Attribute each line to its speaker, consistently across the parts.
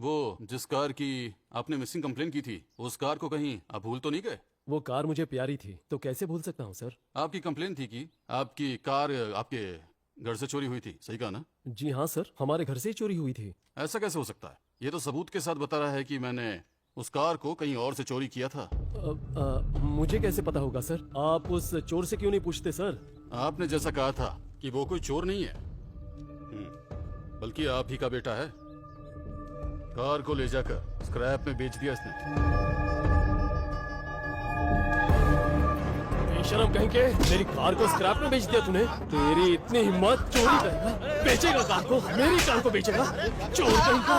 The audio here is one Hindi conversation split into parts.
Speaker 1: वो जिस कार की आपने मिसिंग कंप्लेन की थी, उस कार को कहीं आप भूल तो नहीं गए?
Speaker 2: वो कार मुझे प्यारी थी, तो कैसे भूल सकता हूँ सर।
Speaker 1: आपकी कंप्लेन थी कि आपकी कार आपके घर से चोरी हुई थी, सही कहा ना?
Speaker 2: जी हाँ सर, हमारे घर से ही चोरी हुई थी।
Speaker 1: ऐसा कैसे हो सकता है? ये तो सबूत के साथ बता रहा है कि मैंने उस कार को कहीं और से चोरी किया था।
Speaker 2: मुझे कैसे पता होगा सर? आप उस चोर से क्यों नहीं पूछते सर?
Speaker 1: आपने जैसा कहा था कि वो कोई चोर नहीं है, बल्कि आप ही का बेटा है। कार को ले जाकर स्क्रैप में बेच दिया इसने।
Speaker 2: बेशरम कहीं के, मेरी कार को स्क्रैप में बेच दिया तूने? तेरी इतनी हिम्मत, चोरी करेगा, बेचेगा कार को, मेरी कार को बेचेगा, चोर कहीं का।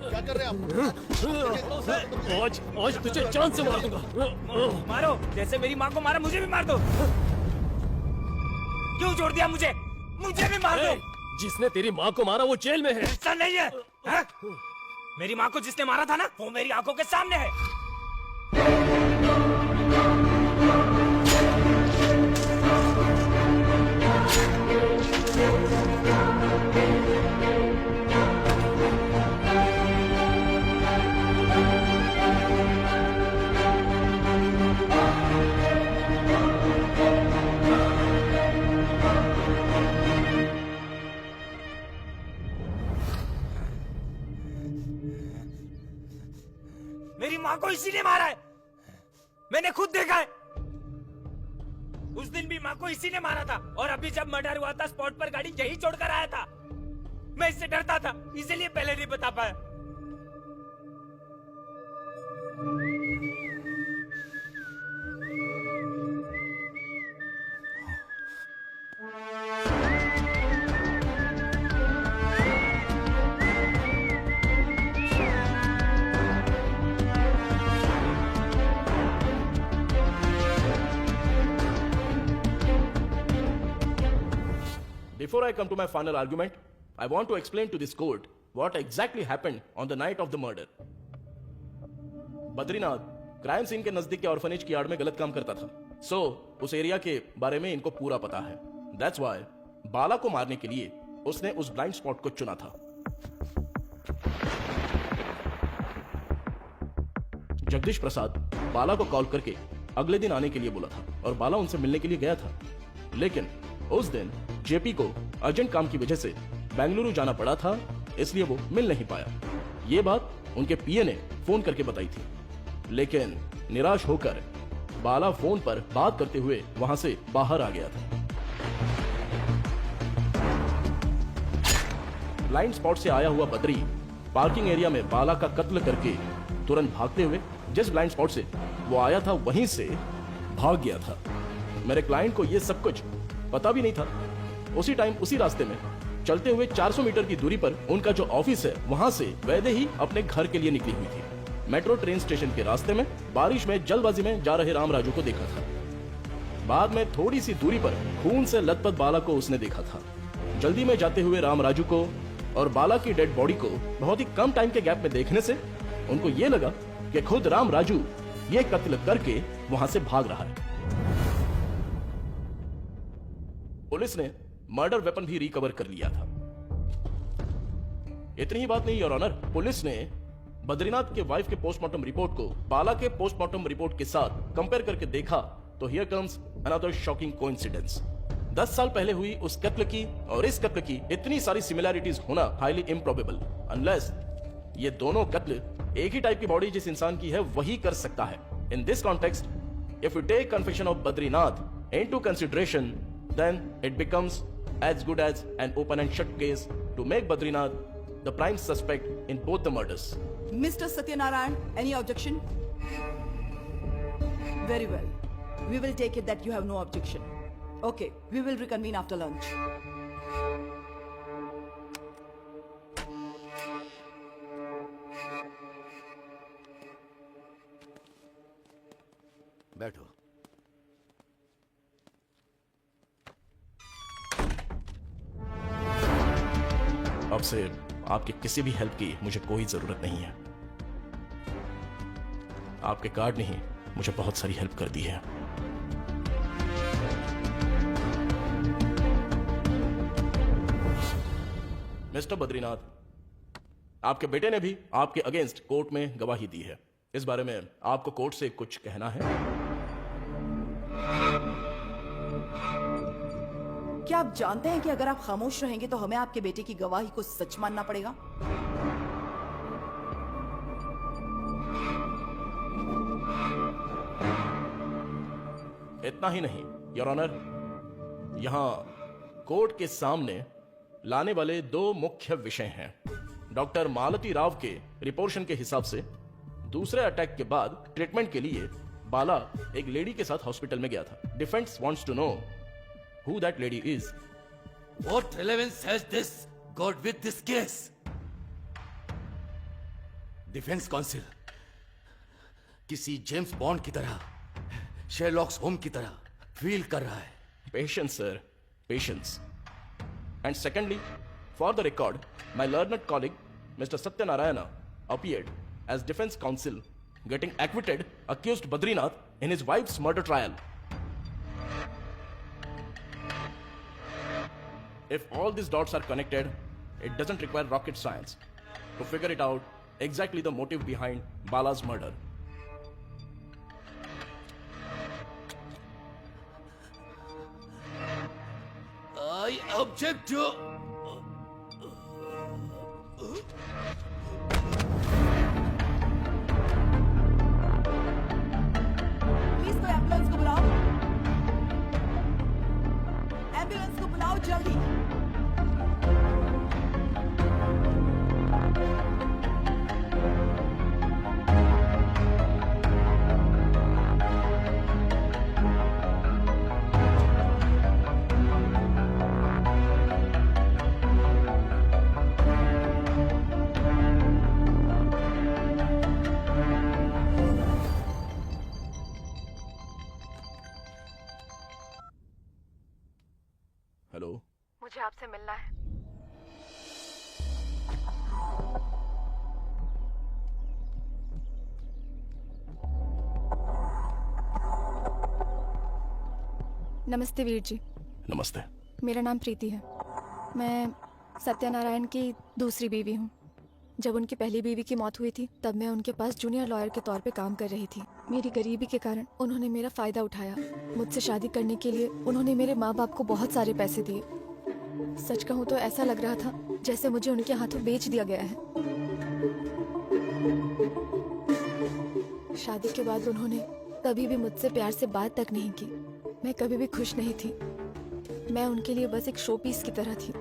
Speaker 3: क्या कर रहे हैं आप?
Speaker 2: आज तुझे जान से मार दूंगा।
Speaker 4: मारो, जैसे मेरी माँ को मारा मुझे भी मार दो। क्यों छोड़ दिया मुझे? मुझे भी मार दो।
Speaker 2: जिसने तेरी माँ को मारा वो जेल में है।
Speaker 4: ऐसा नहीं है, है? मेरी माँ को जिसने मारा था ना, वो मेरी आंखों के सामने है। मेरी माँ को इसीलिए मारा है, मैंने खुद देखा है। उस दिन भी माँ को इसी ने मारा था, और अभी जब मर्डर हुआ था स्पॉट पर गाड़ी यही छोड़कर आया था। मैं इससे डरता था, इसीलिए पहले नहीं बता पाया।
Speaker 5: Before I come to my final argument, I want to explain to this court what exactly happened on the night of the murder. Badrinath crime scene के नजदीक के ऑर्फनेज की यार्ड में गलत काम करता था। सो उस एरिया के बारे में इनको पूरा पता है। That's why बाला को मारने के लिए उसने उस ब्लाइंड स्पॉट को चुना था। जगदीश प्रसाद बाला को कॉल करके अगले दिन आने के लिए बोला था और बाला उनसे मिलने के लिए गया था, लेकिन उस दिन जेपी को अर्जेंट काम की वजह से बेंगलुरु जाना पड़ा था, इसलिए वो मिल नहीं पाया। ये बात उनके पीए ने फोन करके बताई थी, लेकिन निराश होकर बाला फोन पर बात करते हुए वहां से बाहर आ गया था। ब्लाइंड स्पॉट से आया हुआ बद्री पार्किंग एरिया में बाला का कत्ल करके तुरंत भागते हुए जिस ब्लाइंड स्पॉट से वो आया था वहीं से भाग गया था। मेरे क्लाइंट को ये सब कुछ पता भी नहीं था। उसी टाइम उसी रास्ते में चलते हुए 400 मीटर की दूरी पर उनका जो ऑफिस है वहां से वैदे ही अपने घर के लिए निकली हुई थी। मेट्रो ट्रेन स्टेशन के रास्ते में बारिश में जल्दबाजी में जा रहे राम राजू को देखा था। बाद में थोड़ी सी दूरी पर खून से लथपथ बाला को उसने देखा था। जल्दी में जाते हुए राम राजू को और बाला की डेड बॉडी को बहुत ही कम टाइम के गैप में देखने से उनको ये लगा कि खुद राम राजू ये कत्ल करके वहां से भाग रहा है। पुलिस ने मर्डर वेपन भी रिकवर कर लिया था। इतनी ही बात नहीं योर ऑनर, पुलिस ने बद्रीनाथ के वाइफ के पोस्टमार्टम रिपोर्ट को बाला के पोस्टमार्टम रिपोर्ट के साथ कंपेयर करके देखा तो here comes another shocking coincidence. 10 साल पहले हुई उस कत्ल की और इस कत्ल की इतनी सारी सिमिलैरिटीज होना हाईली इम्प्रोबेबल, अनलेस ये दोनों कत्ल एक ही टाइप की बॉडी जिस इंसान की है वही कर सकता है। In this context, if you take confession of Badrinath into consideration, then it becomes as good as an open and shut case to make Badrinath the prime suspect in both the murders.
Speaker 6: Mr. Satyanarayan, any objection? Very well. We will take it that you have no objection. Okay, we will reconvene after lunch.
Speaker 3: बैठो।
Speaker 5: अब से आपके किसी भी हेल्प की मुझे कोई जरूरत नहीं है। आपके कार्ड ने ही मुझे बहुत सारी हेल्प कर दी है। मिस्टर बद्रीनाथ, आपके बेटे ने भी आपके अगेंस्ट कोर्ट में गवाही दी है। इस बारे में आपको कोर्ट से कुछ कहना है?
Speaker 6: क्या आप जानते हैं कि अगर आप खामोश रहेंगे तो हमें आपके बेटे की गवाही को सच मानना पड़ेगा?
Speaker 5: इतना ही नहीं योर ऑनर, यहां कोर्ट के सामने लाने वाले दो मुख्य विषय हैं। डॉक्टर मालती राव के रिपोर्शन के हिसाब से दूसरे अटैक के बाद ट्रीटमेंट के लिए बाला एक लेडी के साथ हॉस्पिटल में गया था। Defence wants to know who that lady is.
Speaker 7: What relevance has this got with this case? Defence counsel किसी जेम्स बॉन्ड की तरह, शेरलॉक होम की तरह फील कर रहा है।
Speaker 5: Patience, sir. Patience. And secondly, for the record, my learned colleague, Mr. Satyanarayana, appeared as defense counsel, getting acquitted, accused Badrinath in his wife's murder trial. If all these dots are connected, it doesn't require rocket science to figure it out exactly the motive behind Bala's murder.
Speaker 7: I object to.
Speaker 6: Please कोई एम्बुलेंस को बुलाओ। एम्बुलेंस को बुलाओ जल्दी।
Speaker 5: हेलो,
Speaker 8: मुझे आपसे मिलना है। नमस्ते वीर जी।
Speaker 5: नमस्ते।
Speaker 8: मेरा नाम प्रीति है। मैं सत्यनारायण की दूसरी बीवी हूँ। जब उनकी पहली बीवी की मौत हुई थी तब मैं उनके पास जूनियर लॉयर के तौर पे काम कर रही थी। मेरी गरीबी के कारण उन्होंने मेरा फायदा उठाया। मुझसे शादी करने के लिए उन्होंने मेरे माँ बाप को बहुत सारे पैसे दिए। सच कहूँ तो ऐसा लग रहा था जैसे मुझे उनके हाथों बेच दिया गया है। शादी के बाद उन्होंने कभी भी मुझसे प्यार से बात तक नहीं की। मैं कभी भी खुश नहीं थी। मैं उनके लिए बस एक शो पीस की तरह थी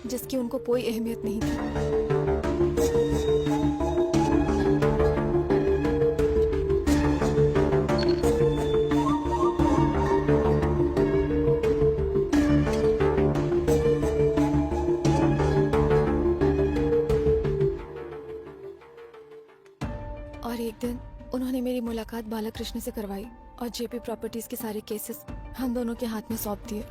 Speaker 8: जिसकी उनको कोई अहमियत नहीं थी। और एक दिन उन्होंने मेरी मुलाकात बालाकृष्ण से करवाई और जेपी प्रॉपर्टीज के सारे केसेस हम दोनों के हाथ में सौंप दिए।